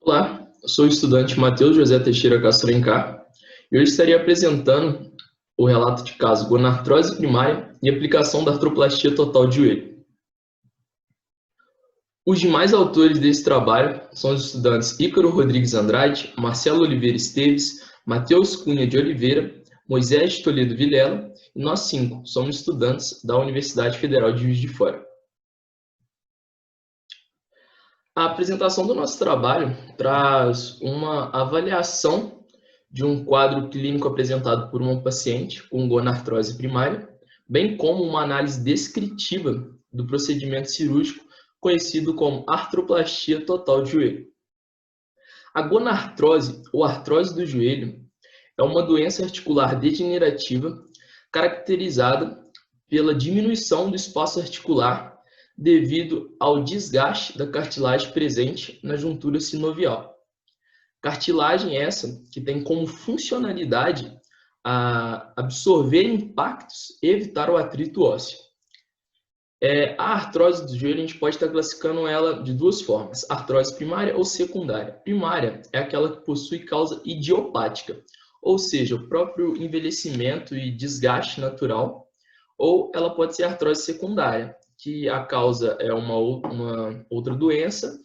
Olá, eu sou o estudante Matheus José Teixeira Castro Alencar e hoje estarei apresentando o relato de caso gonartrose primária e aplicação da artroplastia total de joelho. Os demais autores desse trabalho são os estudantes Ícaro Rodrigues Andrade, Marcelo Oliveira Esteves, Matheus Cunha de Oliveira, Moisés Toledo Vilela e nós 5 somos estudantes da Universidade Federal de Juiz de Fora. A apresentação do nosso trabalho traz uma avaliação de um quadro clínico apresentado por uma paciente com gonartrose primária, bem como uma análise descritiva do procedimento cirúrgico conhecido como artroplastia total de joelho. A gonartrose, ou artrose do joelho, é uma doença articular degenerativa caracterizada pela diminuição do espaço articular devido ao desgaste da cartilagem presente na juntura sinovial. Cartilagem essa que tem como funcionalidade absorver impactos e evitar o atrito ósseo. A artrose do joelho a gente pode estar classificando ela de duas formas, artrose primária ou secundária. Primária é aquela que possui causa idiopática, ou seja, o próprio envelhecimento e desgaste natural, ou ela pode ser artrose secundária, que a causa é uma outra doença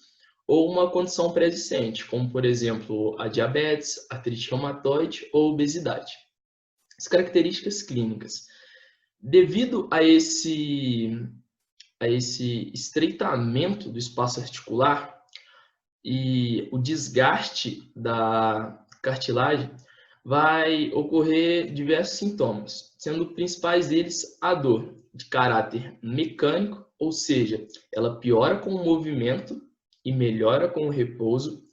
ou uma condição pré-existente, como, por exemplo, a diabetes, artrite reumatoide ou obesidade. As características clínicas. Devido a esse estreitamento do espaço articular e o desgaste da cartilagem, vai ocorrer diversos sintomas, sendo os principais deles a dor de caráter mecânico, ou seja, ela piora com o movimento e melhora com o repouso,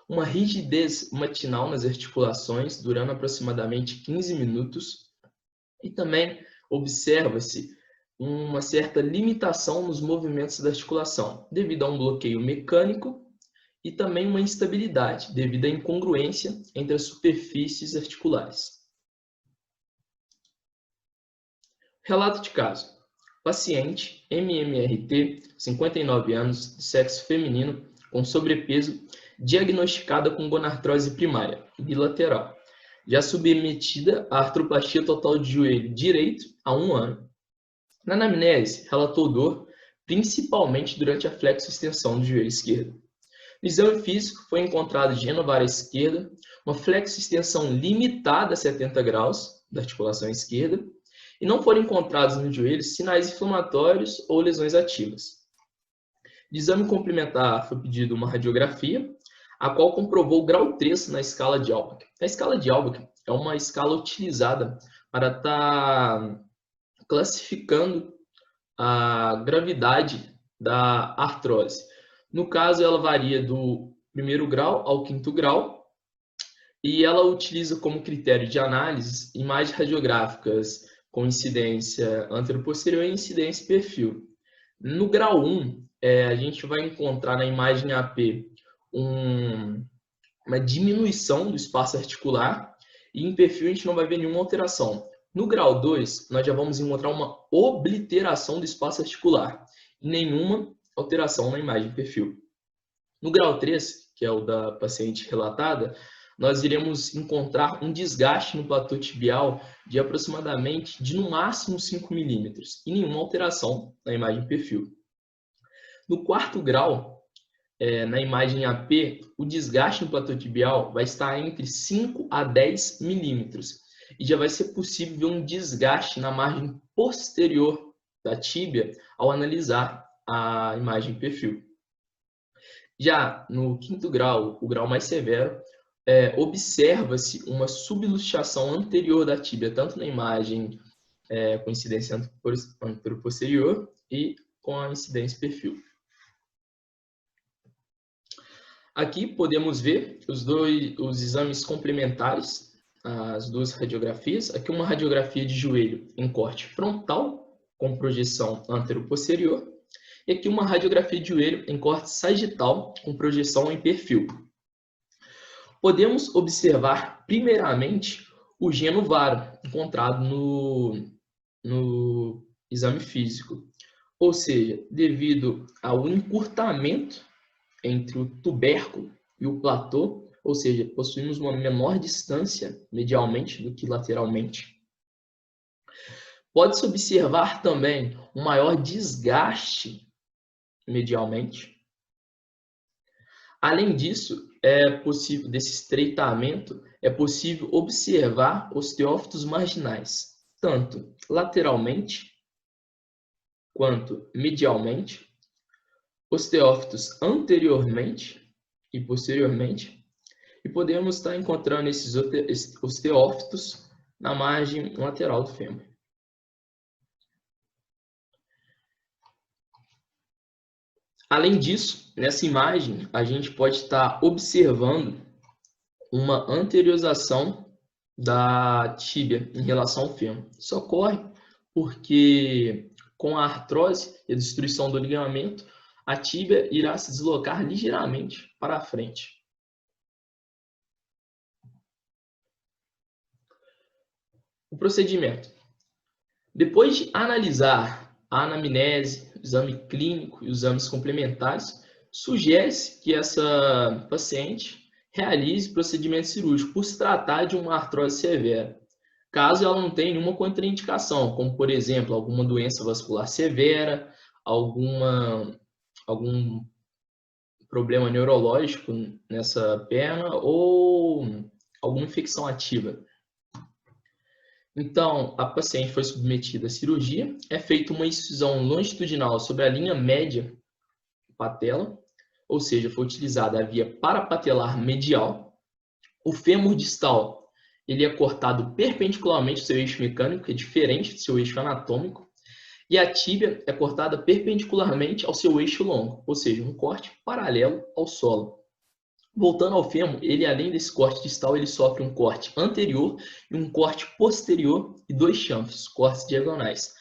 uma rigidez matinal nas articulações, durando aproximadamente 15 minutos, e também observa-se uma certa limitação nos movimentos da articulação, devido a um bloqueio mecânico e também uma instabilidade, devido à incongruência entre as superfícies articulares. Relato de caso. Paciente, MMRT, 59 anos, de sexo feminino, com sobrepeso, diagnosticada com gonartrose primária, bilateral, já submetida à artroplastia total de joelho direito há 1 ano. Na anamnese, relatou dor, principalmente durante a flexo-extensão do joelho esquerdo. No exame físico, foi encontrado geno vara esquerda, uma flexo-extensão limitada a 70 graus da articulação esquerda, e não foram encontrados no joelho sinais inflamatórios ou lesões ativas. De exame complementar, foi pedido uma radiografia, a qual comprovou o grau 3 na escala de Albach. A escala de Albach é uma escala utilizada para estar classificando a gravidade da artrose. No caso, ela varia do 1º grau ao 5º grau e ela utiliza como critério de análise imagens radiográficas com incidência anteroposterior e incidência perfil. No grau 1, a gente vai encontrar na imagem AP uma diminuição do espaço articular e em perfil a gente não vai ver nenhuma alteração. No grau 2, nós já vamos encontrar uma obliteração do espaço articular e nenhuma alteração na imagem perfil. No grau 3, que é o da paciente relatada, nós iremos encontrar um desgaste no platô tibial de aproximadamente, no máximo 5 milímetros e nenhuma alteração na imagem perfil. No 4º grau, na imagem AP, o desgaste no platô tibial vai estar entre 5 a 10 milímetros e já vai ser possível ver um desgaste na margem posterior da tíbia ao analisar a imagem perfil. Já no 5º grau, o grau mais severo, observa-se uma subluxação anterior da tíbia, tanto na imagem com incidência anteroposterior e com a incidência perfil. Aqui podemos ver os exames complementares, as duas radiografias. Aqui uma radiografia de joelho em corte frontal, com projeção anteroposterior. E aqui uma radiografia de joelho em corte sagital, com projeção em perfil. Podemos observar, primeiramente, o geno varo, encontrado no exame físico. Ou seja, devido ao encurtamento entre o tubérculo e o platô, ou seja, possuímos uma menor distância medialmente do que lateralmente. Pode-se observar também um maior desgaste medialmente. Além disso, desse estreitamento, é possível observar os teófitos marginais, tanto lateralmente quanto medialmente, os teófitos anteriormente e posteriormente, e podemos estar encontrando os teófitos na margem lateral do fêmur. Além disso, nessa imagem, a gente pode estar observando uma anteriorização da tíbia em relação ao fêmur. Isso ocorre porque, com a artrose e a destruição do ligamento, a tíbia irá se deslocar ligeiramente para a frente. O procedimento. Depois de analisar a anamnese, o exame clínico e os exames complementares, sugere-se que essa paciente realize procedimento cirúrgico por se tratar de uma artrose severa, caso ela não tenha nenhuma contraindicação, como, por exemplo, alguma doença vascular severa, algum problema neurológico nessa perna ou alguma infecção ativa. Então, a paciente foi submetida à cirurgia, é feita uma incisão longitudinal sobre a linha média patela, ou seja, foi utilizada a via parapatelar medial. O fêmur distal, ele é cortado perpendicularmente ao seu eixo mecânico, que é diferente do seu eixo anatômico, e a tíbia é cortada perpendicularmente ao seu eixo longo, ou seja, um corte paralelo ao solo. Voltando ao fêmur, ele além desse corte distal, ele sofre um corte anterior e um corte posterior e 2 chanfros, cortes diagonais,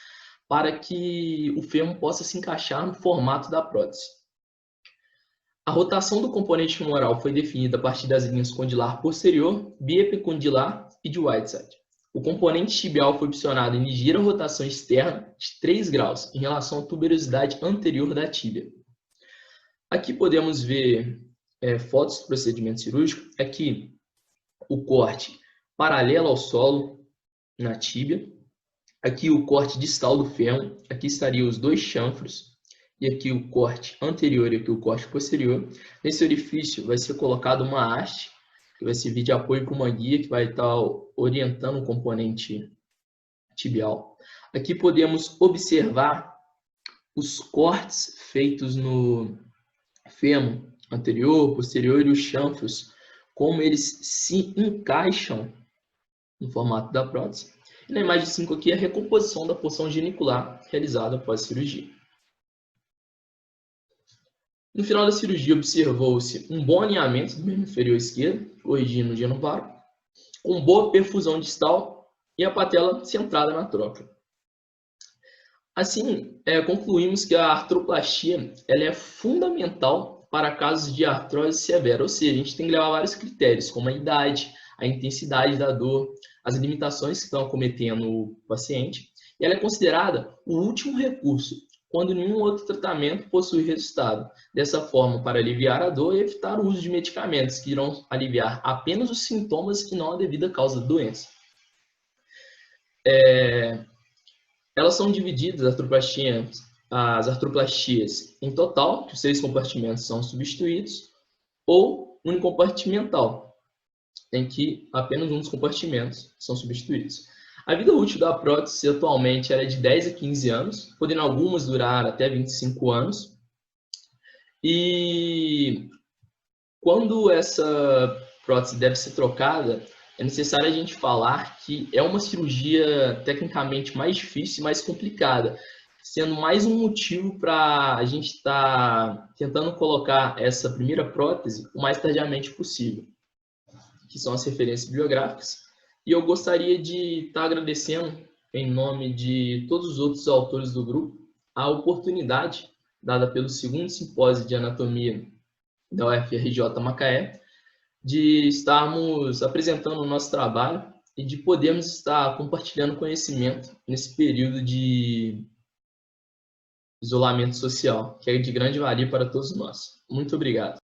para que o fêmur possa se encaixar no formato da prótese. A rotação do componente femoral foi definida a partir das linhas condilar posterior, biepicondilar e de Whiteside. O componente tibial foi opcionado em ligeira rotação externa de 3 graus em relação à tuberosidade anterior da tíbia. Aqui podemos ver fotos do procedimento cirúrgico. Aqui o corte paralelo ao solo na tíbia. Aqui o corte distal do fêmur. Aqui estariam os 2 chanfros. E aqui o corte anterior e aqui o corte posterior. Nesse orifício vai ser colocado uma haste, que vai servir de apoio para uma guia que vai estar orientando o componente tibial. Aqui podemos observar os cortes feitos no fêmur anterior, posterior e os chanfros, como eles se encaixam no formato da prótese. E na imagem 5 aqui é a recomposição da porção genicular realizada após a cirurgia. No final da cirurgia, observou-se um bom alinhamento do membro inferior esquerdo, corrigindo o genuvaro, com boa perfusão distal e a patela centrada na tróclea. Assim, concluímos que a artroplastia ela é fundamental para casos de artrose severa, ou seja, a gente tem que levar vários critérios, como a idade, a intensidade da dor, as limitações que estão acometendo o paciente, e ela é considerada o último recurso, quando nenhum outro tratamento possui resultado. Dessa forma, para aliviar a dor e evitar o uso de medicamentos que irão aliviar apenas os sintomas e não a devida causa da doença. Elas são divididas, as artroplastias, em total, que os 6 compartimentos são substituídos, ou unicompartimental, em que apenas um dos compartimentos são substituídos. A vida útil da prótese atualmente é de 10 a 15 anos, podendo algumas durar até 25 anos. E quando essa prótese deve ser trocada, é necessário a gente falar que é uma cirurgia tecnicamente mais difícil e mais complicada, sendo mais um motivo para a gente estar tentando colocar essa primeira prótese o mais tardiamente possível, que são as referências bibliográficas. E eu gostaria de estar agradecendo, em nome de todos os outros autores do grupo, a oportunidade dada pelo 2º Simpósio de Anatomia da UFRJ Macaé, de estarmos apresentando o nosso trabalho e de podermos estar compartilhando conhecimento nesse período de isolamento social, que é de grande valia para todos nós. Muito obrigado.